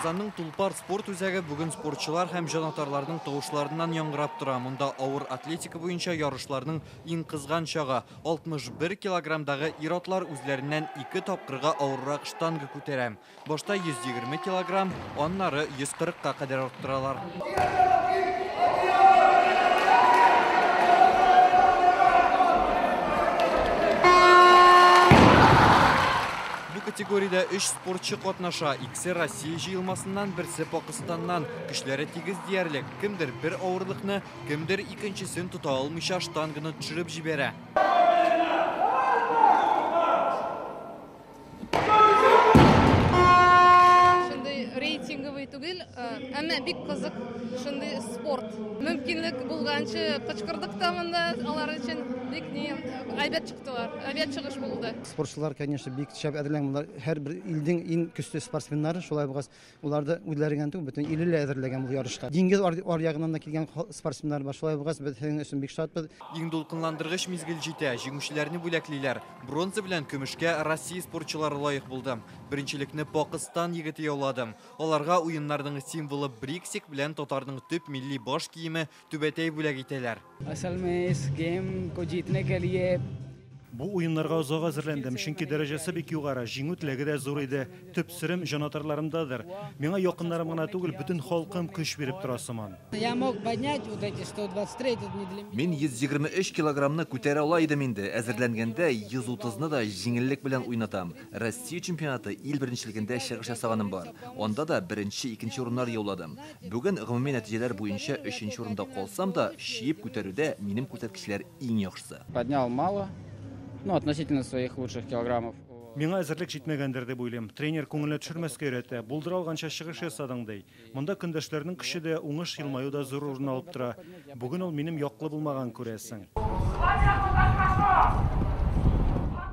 Казанның Тулпар спорт үзәге бүген спортчылар һәм җанатарларның тавышларыннан яңгырап тора. Монда авыр атлетика буенча ярышларның иң кызган чагы. 61 килограммдагы ир-атлар үзләреннән 2 тапкырга авыррак штанга күтәрә. Башта 120 килограмм, аннары 140-ка кадәр арттыралар. Категорияда 3 спортчы катнаша. Икесе Россия җыелмасыннан, берсе Пакыстаннан. Көчләре тигез диярлек. Кемдер бер авырлыкны, кемдер икенчесен тота алмыйча штанганы төшереп җибәрә. Шундый рейтинговый түгел, әмма бик кызык шундый спорт. Мөмкинлек булганчы кычкырдык та монда, алар өчен бик әйбәт чыктылар, әйбәт чыгыш булды. Спортчылар, конечно, бик шәп әзерләнгән. Һәр бер илдең иң көчле спортсменнары, шулай булгас, уларда үзләреннән түгел, бөтен иле әзерләгән бу ярышка. Диңгез аръягыннан да килгән спортсменнар бар, шулай булгас, бөтен өчен бик шатбыз. Иң дулкынландыргыч мизгел җитә, җиңүчеләрне бүләклиләр. Бронза белән көмешкә Россия спортчылары лаек булды. Беренчелекне Пакыстан егете яулады. Аларга уеннарның символы бриксик белән татарның төп милли баш киеме түбәтәй бүләк итәләр. असल में इस गेम को जीतने के लिए Бу уеннарга озак әзерләндем, чөнки дәрәҗәсе бик югары, җиңү теләге дә зур иде. Төп сирем җанатарларымдадыр. Миңа якыннарым гына түгел, бөтен халкым көч биреп тора сыман. я мог поднять вот эти 123, это не для меня. Мин 123 килограммны күтәрә ала идем инде. Әзерләнгәндә 130-ны да җиңеллек белән уйнатам. Россия чемпионаты ил беренчелегендә чыгыш ясаганым бар. Анда да беренче, икенче урыннар яуладым. Бүген гомуми нәтиҗәләр буенча 3нче урында калсам да, чиеп күтәрүдә минем күрсәткечләр иң яхшысы. Поднял мало, ну, относительно своих лучших килограммов. Миңа әзерлек җитмәгәндер дип уйлыйм. Тренер күңелне төшермәскә өйрәтә. Булдыра алганча чыгыш ясадың ди. Монда көндәшләрнең көче дә, уңыш елмаю да зур урын алып тора. Бүген ул минем яклы булмаган күрәсең.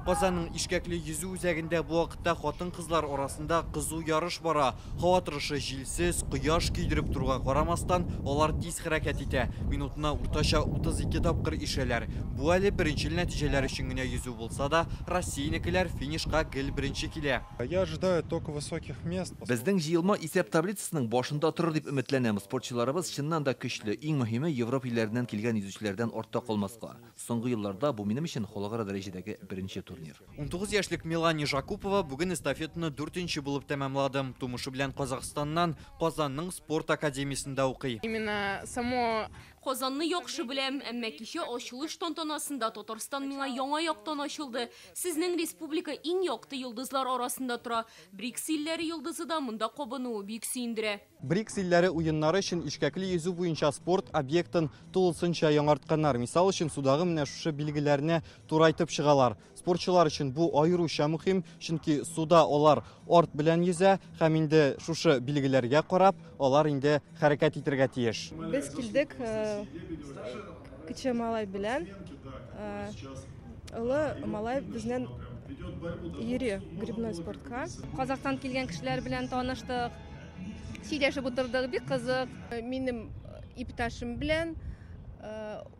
Казанның Ишкәкле йөзү үзәгендә бу вакытта хатын-кызлар арасында кызу ярыш бара. Һава торышы җилсез, кояш көйдереп торга карамастан, алар тиз хәрәкәт итә. Минутына уртача 32 тапкыр ишәләр. Бу әле беренче нәтиҗәләр өчен генә йөзү булса да, Россиянекеләр финишка гел беренче килә. Я ожидаю только высоких мест. Безнең җыелма исәп таблицасының башында торыр дип өметләнәм. Спортчыларыбыз чыннан да көчле. Иң мөһиме Европа илләреннән килгән йөзүчеләрдән артта калмаска. Соңгы елларда бу минем өчен халыкара дәрәҗәдәге беренче турнир. 19 яшьлек Мелания Жакупова бүген эстафетаны 4нче булып тәмамлады. Тумышы белән Казакъстаннан Казанның спорт академиясендә укый. Именно само Казанны яхшы беләм, әмма кичә ачылыш тантанасында Татарстан миңа яңа яктан ачылды. Сезнең республика иң якты йолдызлар арасында тора. БРИКС илләре йолдызы да монда кабынуы бик сөендерә. БРИКС илләре уеннары өчен Ишкәкле йөзү буенча спорт объектын тулысынча яңартканнар. Мисал өчен судагы менә шушы билгеләрне турайтып чыгалар. Спортчылар өчен бу аеруча мөһим, чөнки суда алар арт белән yüзә һәм инде шушы билгеләргә карап, алар инде хәрәкәт итәргә тиеш. Без килдек кече малай белән, улы малай безнең йөри грибной спортка. Казакъстан килгән кешеләр белән таныштык. Сөйләшеп утырдык, бик кызык. Минем иптәшем белән,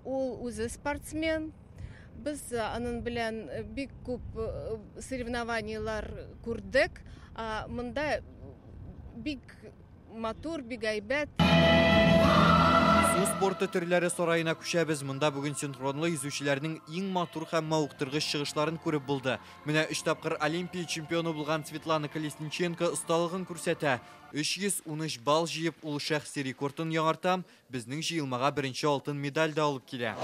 ул үзе спортсмен. Без аның белән бик күп соревнованиялар күрдек. Монда бик матур, бик әйбәт. Су спорты төрләре сараена күчәбез. Монда бүген синхронлы йөзүчеләрнең иң матур һәм мавыктыргыч чыгышларын күреп булды. Менә 3 тапкыр Олимпия чемпионы булган Светлана Колесниченко осталыгын күрсәтә. 313 балл җыеп, ул шәхси рекордын яңарта. Безнең җыелмага беренче алтын медаль да алып килә.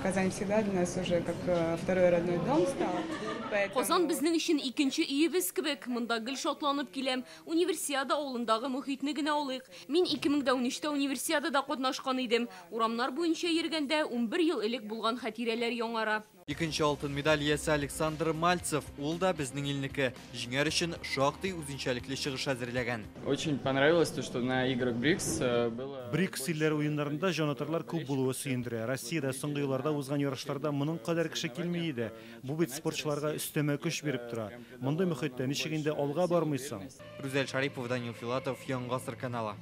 Казань всегда для нас уже как второй родной дом стал. Казан безнең өчен икенче өебез кебек. Монда гел шатланып киләм. Универсиада авылындагы мөхитне генә алыйк. Мин 2013тә универсиадада катнашкан идем. Урамнар буенча йөргәндә 11 ел элек булган хатирәләр яңара. Икенче алтын медаль иясе Александр Мальцев, ул да безнең илнеке. Җиңәр өчен шактый үзенчәлекле чыгыш әзерләгән. Очень понравилось то, что на играх БРИКС было... БРИКС илләре уеннарында җанатарлар күп булуы сөендерә. Россиядә соңгы елларда узган ярышларда моның кадәр кеше килми иде. Бу бит спортчыларга өстәмә көч биреп тора. Мондай мөхиттә ничек инде алга бармыйсың? Рүзәл Шарипов, Данил Филатов, Яңа Гасыр каналы.